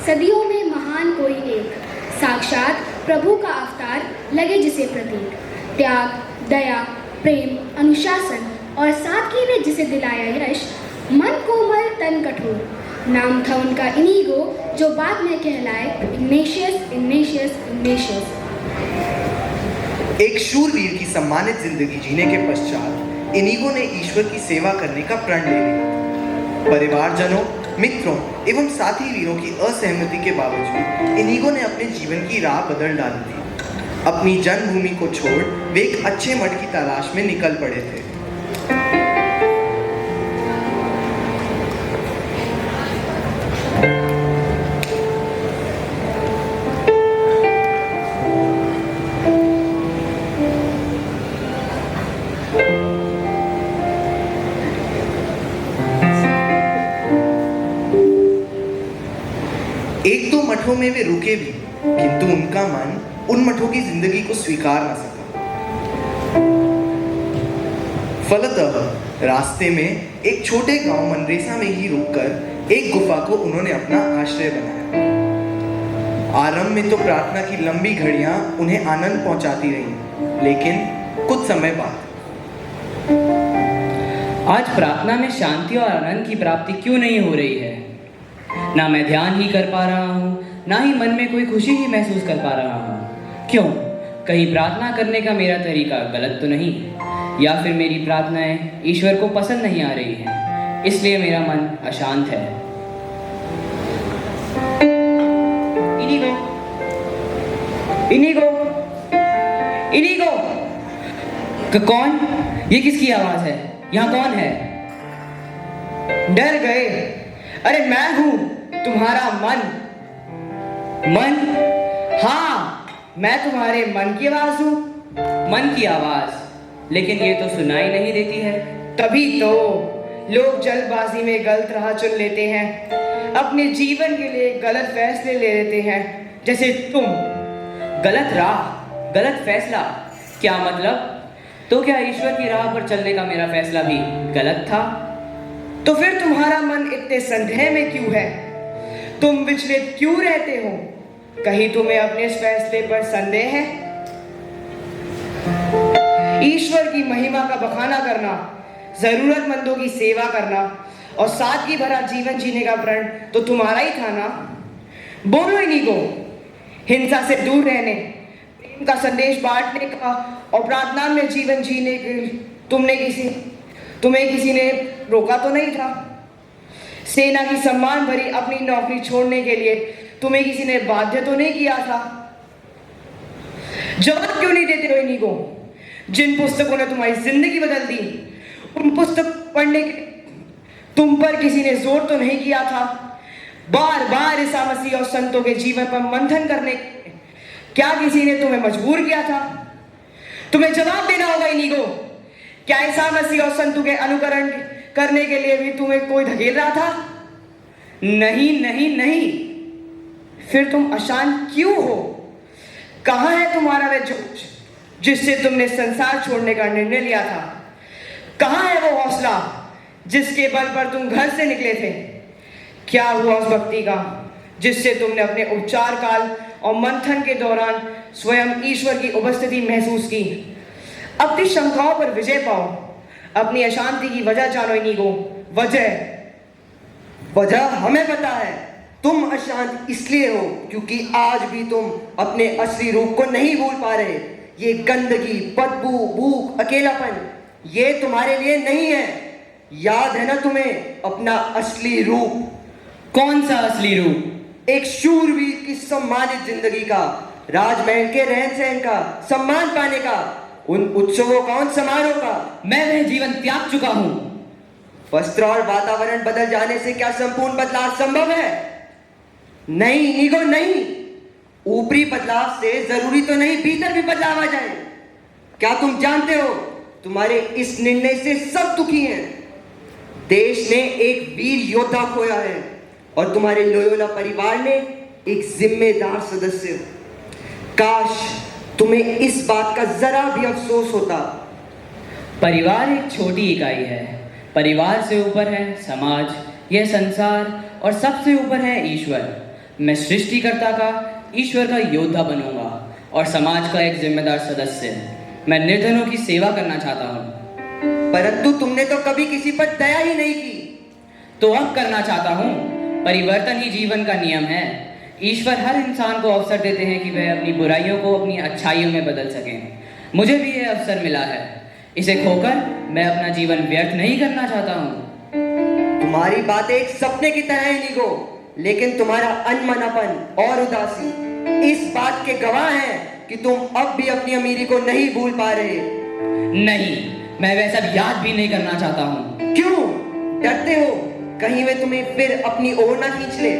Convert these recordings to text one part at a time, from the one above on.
सदियों में महान कोई एक, साक्षात प्रभु का अवतार लगे जिसे प्रतीक। त्याग, दया, प्रेम, अनुशासन और सादगी ने जिसे दिलाया यश, मन कोमल तन कठोर। नाम था उनका इनीगो, जो बाद में कहलाए इग्नेशियस इग्नेशियस इग्नेशियस। एक शूरवीर की सम्मानित जिंदगी जीने के पश्चात इनीगो ने ईश्वर की सेवा करने का प्रण ले लिया। परिवारजनों, मित्रों एवं साथी वीरों की असहमति के बावजूद इनीगो ने अपने जीवन की राह बदल डाली थी। अपनी जन्मभूमि को छोड़ वे एक अच्छे मठ की तलाश में निकल पड़े थे। एक दो मठों में वे रुके भी, किंतु उनका मन उन मठों की जिंदगी को स्वीकार न सका। फलतः रास्ते में एक छोटे गांव मनरेसा में ही रुककर एक गुफा को उन्होंने अपना आश्रय बनाया। आरंभ में तो प्रार्थना की लंबी घड़ियां उन्हें आनंद पहुंचाती रहीं, लेकिन कुछ समय बाद आज प्रार्थना में शांति और आनंद की प्राप्ति क्यों नहीं हो रही है? ना मैं ध्यान ही कर पा रहा हूँ, ना ही मन में कोई खुशी ही महसूस कर पा रहा हूँ। क्यों? कहीं प्रार्थना करने का मेरा तरीका गलत तो नहीं, या फिर मेरी प्रार्थनाएं ईश्वर को पसंद नहीं आ रही हैं, इसलिए मेरा मन अशांत है। इनीगो, इनीगो, इनीगो, कौन? ये किसकी आवाज है? यहाँ कौन है? डर गए? अरे मैं हूं तुम्हारा मन। मन? हाँ, मैं तुम्हारे मन की आवाज हूं। मन की आवाज, लेकिन ये तो सुनाई नहीं देती है। तभी तो लोग जल्दबाजी में गलत राह चुन लेते हैं, अपने जीवन के लिए गलत फैसले ले लेते हैं। जैसे तुम। गलत राह, गलत फैसला, क्या मतलब? तो क्या ईश्वर की राह पर चलने का मेरा फैसला भी गलत था? तो फिर तुम्हारा मन इतने संदेह में क्यों है? तुम विचलित क्यों रहते हो? कहीं तुम्हें अपने इस फैसले पर संदेह है? ईश्वर की महिमा का बखाना करना, जरूरतमंदों की सेवा करना और सादगी भरा जीवन जीने का प्रण तो तुम्हारा ही था ना? बोलो इनीगो, हिंसा से दूर रहने, प्रेम का संदेश बांटने का और प्रार्थना में जीवन जीने के तुम्हें किसी ने रोका तो नहीं था? सेना की सम्मान भरी अपनी नौकरी छोड़ने के लिए तुम्हें किसी ने बाध्य तो नहीं किया था? जवाब क्यों नहीं देते हो इनीगो? जिन पुस्तकों ने तुम्हारी जिंदगी बदल दी, उन पुस्तक पढ़ने के तुम पर किसी ने जोर तो नहीं किया था? बार बार ईसा मसीह और संतों के जीवन पर मंथन करने क्या किसी ने तुम्हें मजबूर किया था? तुम्हें जवाब देना होगा इनीगो। क्या ईसा मसीह और संतों के अनुकरण करने के लिए भी तुम्हें कोई धकेल रहा था? नहीं नहीं नहीं। फिर तुम अशांत क्यों हो? कहां है तुम्हारा वह जोश जिससे तुमने संसार छोड़ने का निर्णय लिया था? कहां है वो हौसला जिसके बल पर तुम घर से निकले थे? क्या हुआ उस भक्ति का जिससे तुमने अपने उपचार काल और मंथन के दौरान स्वयं ईश्वर की उपस्थिति महसूस की? अपनी शंकाओं पर विजय पाओ, अपनी अशांति की वजह जानो इनीगो। वजह हमें पता है। तुम अशांत इसलिए हो क्योंकि आज भी तुम अपने असली रूप को नहीं भूल पा रहे। ये गंदगी, बदबू, भूख, अकेलापन, ये तुम्हारे लिए नहीं है। याद है ना तुम्हें अपना असली रूप? कौन सा असली रूप? एक शूरवीर की सम्मानित जिंदगी का, राजमहल के रहन सहन का, सम्मान पाने का, उन उत्सवों का, उन समारोह का। मैं वह जीवन त्याग चुका हूं। वस्त्र और वातावरण बदल जाने से क्या संपूर्ण बदलाव संभव है? नहीं इनीगो, नहीं। ऊपरी बदलाव से जरूरी तो नहीं भीतर भी बदलाव आ जाए। क्या तुम जानते हो, तुम्हारे इस निर्णय से सब दुखी हैं। देश ने एक वीर योद्धा खोया है और तुम्हारे लोयोला परिवार ने एक जिम्मेदार सदस्य। काश तुम्हें इस बात का जरा भी अफसोस होता। परिवार एक छोटी इकाई है। परिवार से ऊपर है समाज, यह संसार, और सबसे ऊपर है ईश्वर। मैं सृष्टिकर्ता का, ईश्वर का योद्धा बनूंगा और समाज का एक जिम्मेदार सदस्य। मैं निर्धनों की सेवा करना चाहता हूँ। परंतु तुमने तो कभी किसी पर दया ही नहीं की। तो अब करना चाहता हूँ। परिवर्तन ही जीवन का नियम है। ईश्वर हर इंसान को अवसर देते हैं कि वह अपनी बुराइयों को अपनी अच्छाइयों में बदल सकें। मुझे भी यह अवसर मिला है। इसे खोकर मैं अपना जीवन व्यर्थ नहीं करना चाहता हूँ। तुम्हारी बातें एक सपने की तरह है नीगो, लेकिन तुम्हारा अनमनापन और उदासी इस बात के गवाह हैं कि तुम अब भी अपनी अमीरी को नहीं भूल पा रहे। नहीं, मैं वह सब याद भी नहीं करना चाहता हूँ। क्यों डरते हो? कहीं वे तुम्हें फिर अपनी ओर ना खींच ले।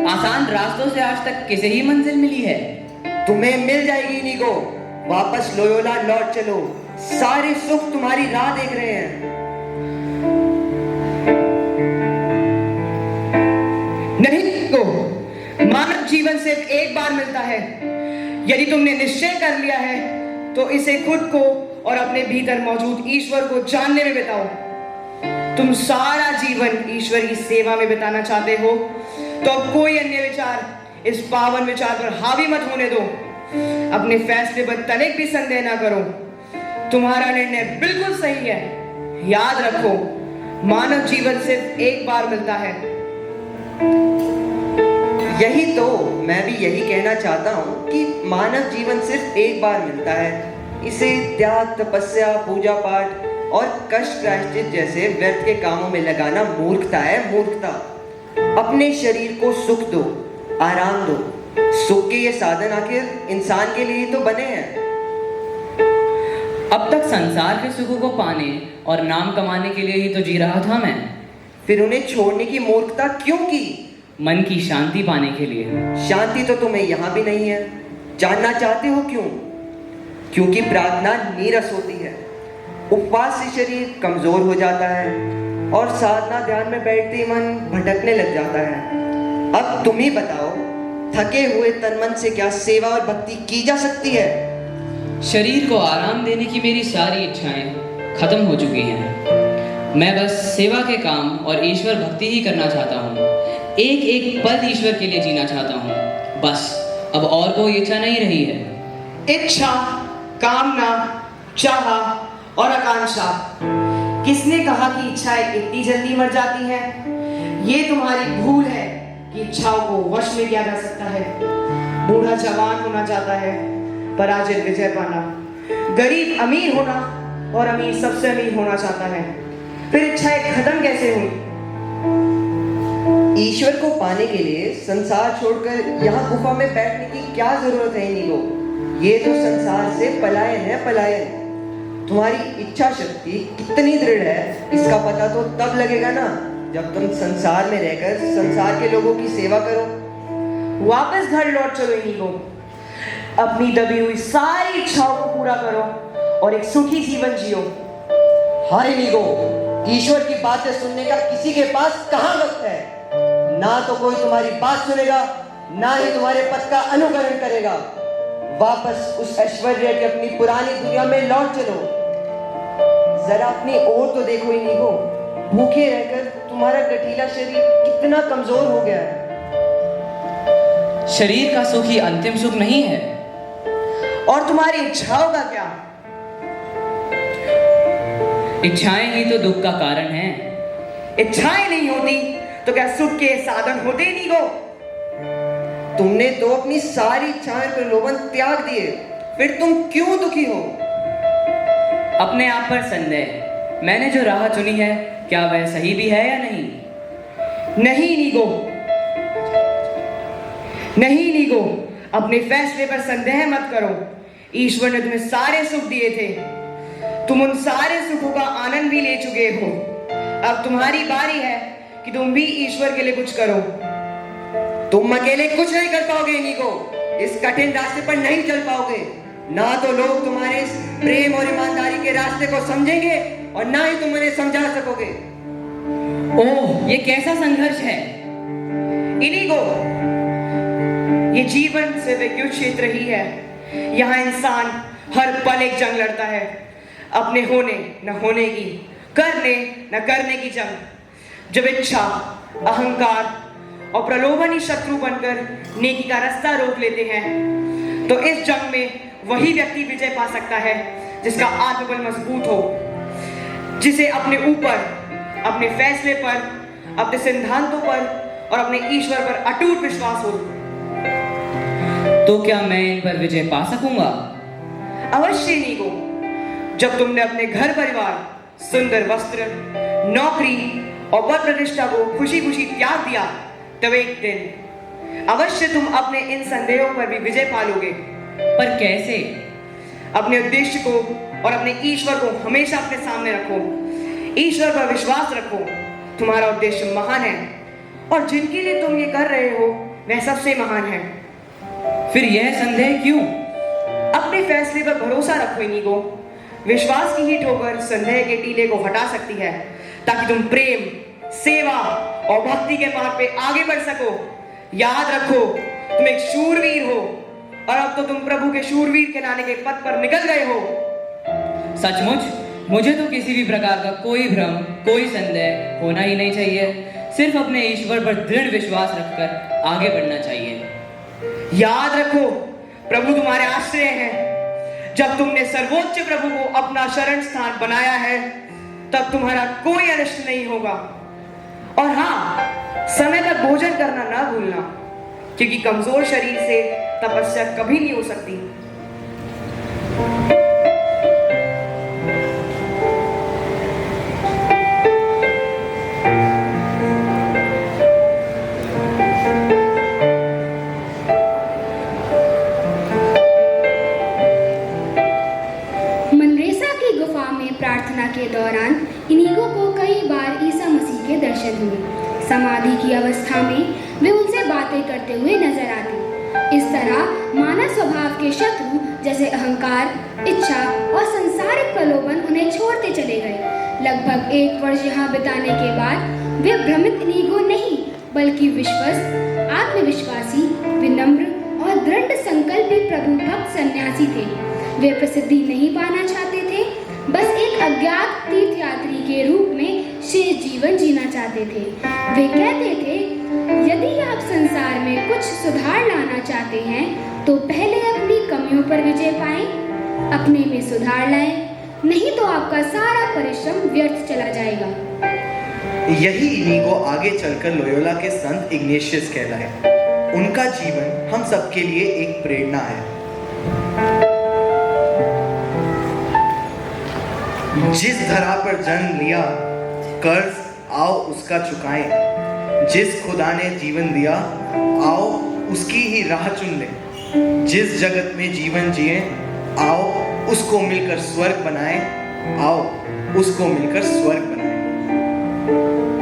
आसान रास्तों से आज तक किसे ही मंजिल मिली है? तुम्हें मिल जाएगी नीगो। वापस लोयोला लौट चलो। सारे सुख तुम्हारी राह देख रहे हैं। नहीं नीगो, मानव जीवन सिर्फ एक बार मिलता है। यदि तुमने निश्चय कर लिया है तो इसे खुद को और अपने भीतर मौजूद ईश्वर को जानने में बिताओ। तुम सारा जीवन ईश्वर की सेवा में बिताना चाहते हो तो अब कोई अन्य विचार इस पावन विचार पर हावी मत होने दो। अपने फैसले पर तनिक भी संदेह ना करो। तुम्हारा निर्णय बिल्कुल सही है। याद रखो, मानव जीवन सिर्फ एक बार मिलता है। यही तो मैं भी यही कहना चाहता हूँ कि मानव जीवन सिर्फ एक बार मिलता है। इसे त्याग, तपस्या, पूजा पाठ और कष्ट प्रायश्चित जैसे व्यर्थ के कामों में लगाना मूर्खता है, मूर्खता। अपने शरीर को सुख दो, आराम दो। सुख के ये साधन आखिर इंसान के लिए ही तो बने हैं। अब तक संसार के सुखों को पाने और नाम कमाने के लिए ही तो जी रहा था मैं। फिर उन्हें छोड़ने की मूर्खता क्यों की? मन की शांति पाने के लिए। शांति तो तुम्हें यहाँ भी नहीं है। जानना चाहते हो क्यों? क्योंकि प्रार्थना नीरस होती है। उपवास से शरीर कमजोर हो जाता है और साधना ध्यान में बैठते ही मन भटकने लग जाता है। अब तुम ही बताओ, थके हुए तन मन से क्या सेवा और भक्ति की जा सकती है? शरीर को आराम देने की मेरी सारी इच्छाएं खत्म हो चुकी हैं। मैं बस सेवा के काम और ईश्वर भक्ति ही करना चाहता हूँ। एक एक पल ईश्वर के लिए जीना चाहता हूँ। बस अब और कोई इच्छा नहीं रही है। इच्छा, कामना, चाह और आकांक्षा, किसने कहा कि इच्छाएं इतनी जल्दी मर जाती हैं? ये तुम्हारी भूल है कि इच्छाओं को वश में किया जा सकता है। बूढ़ा जवान होना चाहता है, पराजय विजय पाना। गरीब अमीर होना और अमीर सबसे अमीर होना चाहता है। फिर इच्छाएं खत्म कैसे हुई? ईश्वर को पाने के लिए संसार छोड़कर यहाँ गुफा में बैठने की क्या जरूरत है नीगो? ये तो संसार से पलायन है, पलायन। तुम्हारी इच्छा शक्ति कितनी दृढ़ है इसका पता तो तब लगेगा ना जब तुम संसार में रहकर संसार के लोगों की सेवा करो। वापस घर लौट चलो इनीगो। अपनी दबी हुई सारी इच्छाओं को पूरा करो और एक सुखी जीवन जियो। हाय नीगो, ईश्वर की बातें सुनने का किसी के पास कहाँ वक्त है? ना तो कोई तुम्हारी बात सुनेगा, ना ही तुम्हारे पथ का अनुकरण करेगा। वापस उस ऐश्वर्य की अपनी पुरानी दुनिया में लौट चलो। जरा अपनी ओर तो देखो इनीगो। भूखे रहकर तुम्हारा गठीला शरीर कितना कमजोर हो गया है। शरीर का सुख ही अंतिम सुख नहीं है। और तुम्हारी इच्छाओं का क्या? इच्छाएं ही तो दुख का कारण है। इच्छाएं नहीं होती तो क्या सुख के साधन होते ही नीगो? तुमने तो अपनी सारी इच्छाएं प्रलोभन त्याग दिए, फिर तुम क्यों दुखी हो? अपने आप पर संदेह। मैंने जो राह चुनी है क्या वह सही भी है या नहीं? नहीं नीगो, नहीं नीगो, अपने फैसले पर संदेह मत करो। ईश्वर ने तुम्हें सारे सुख दिए थे। तुम उन सारे सुखों का आनंद भी ले चुके हो। अब तुम्हारी बारी है कि तुम भी ईश्वर के लिए कुछ करो। तुम अकेले कुछ नहीं कर पाओगे नीगो। इस कठिन रास्ते पर नहीं चल पाओगे। ना तो लोग तुम्हारे इस प्रेम और ईमानदारी के रास्ते को समझेंगे और ना ही तुम उन्हें समझा सकोगे। ओह, ये कैसा संघर्ष है? इनीगो, ये जीवन सिर्फ एक युद्ध क्षेत्र ही है। यहाँ इंसान हर पल एक जंग लड़ता है। अपने होने न होने की, करने न करने की जंग। जब इच्छा, अहंकार और प्रलोभन ही शत्रु बनकर नेकी का रास्ता रोक लेते हैं, तो इस जंग में वही व्यक्ति विजय पा सकता है जिसका आत्मबल मजबूत हो, जिसे अपने ऊपर, अपने फैसले पर, अपने सिद्धांतों पर और अपने ईश्वर पर अटूट विश्वास हो। तो क्या मैं इन पर विजय पा सकूंगा? अवश्य नीगो। जब तुमने अपने घर परिवार, सुंदर वस्त्र, नौकरी और पद प्रतिष्ठा को खुशी खुशी त्याग दिया, तब एक दिन अवश्य तुम अपने इन संदेहों पर भी विजय पालोगे। पर कैसे? अपने उद्देश्य को और अपने ईश्वर को हमेशा अपने सामने रखो। ईश्वर पर विश्वास रखो। तुम्हारा उद्देश्य महान है और जिनके लिए तुम ये कर रहे हो वह सबसे महान है। फिर यह संदेह क्यों? अपने फैसले पर भरोसा रखो इनीगो। विश्वास की ही ठोकर संदेह के टीले को हटा सकती है, ताकि तुम प्रेम, सेवा और भक्ति के मार्ग पे आगे बढ़ सको। याद रखो, तुम एक शूरवीर हो और अब तो तुम प्रभु के शूरवीर कहलाने के पद पर निकल गए हो। सचमुच मुझे तो किसी भी प्रकार का कोई भ्रम, कोई संदेह होना ही नहीं चाहिए। सिर्फ अपने ईश्वर पर दृढ़ विश्वास रखकर आगे बढ़ना चाहिए। याद रखो, प्रभु तुम्हारे आश्रय हैं। जब तुमने सर्वोच्च प्रभु को अपना शरण स्थान बनाया है, तब तुम्हारा कोई अनिष्ट नहीं होगा। और हाँ, समय पर भोजन करना ना भूलना, क्योंकि कमजोर शरीर से तपस्या कभी नहीं हो सकती। मनरेसा की गुफा में प्रार्थना के दौरान इनीगो को कई बार ईसा मसीह के दर्शन हुए। समाधि की अवस्था में वे उनसे बातें करते हुए नजर आते। इस तरह मानव स्वभाव के शत्रु जैसे अहंकार, इच्छा और सांसारिक प्रलोभन उन्हें छोड़ते चले गए। लगभग 1 वर्ष यहाँ बिताने के बाद वे भ्रमित इनीगो नहीं, बल्कि विश्वस्त, आत्मविश्वासी, विनम्र और दृढ़ संकल्पी प्रभु भक्त सन्यासी थे। वे प्रसिद्धि नहीं पाना चाहते थे, बस एक अज्ञात तीर्थयात्री के रूप में शेष जीवन जीना चाहते थे। वे कहते थे, यदि आप संसार में कुछ सुधार लाना चाहते हैं, तो पहले अपनी कमियों पर विजय पाएं, अपने में सुधार लाएं, नहीं तो आपका सारा परिश्रम व्यर्थ चला जाएगा। यही इनीगो आगे चलकर लोयोला के संत इग्नेशियस कहलाए। उनका जीवन हम सबके लिए एक प्रेरणा है। जिस धरा पर जन्म लिया, कर्ज आओ उसका चुकाएं। जिस खुदा ने जीवन दिया, आओ उसकी ही राह चुन लें। जिस जगत में जीवन जिए, आओ उसको मिलकर स्वर्ग बनाएं। आओ उसको मिलकर स्वर्ग बनाएं।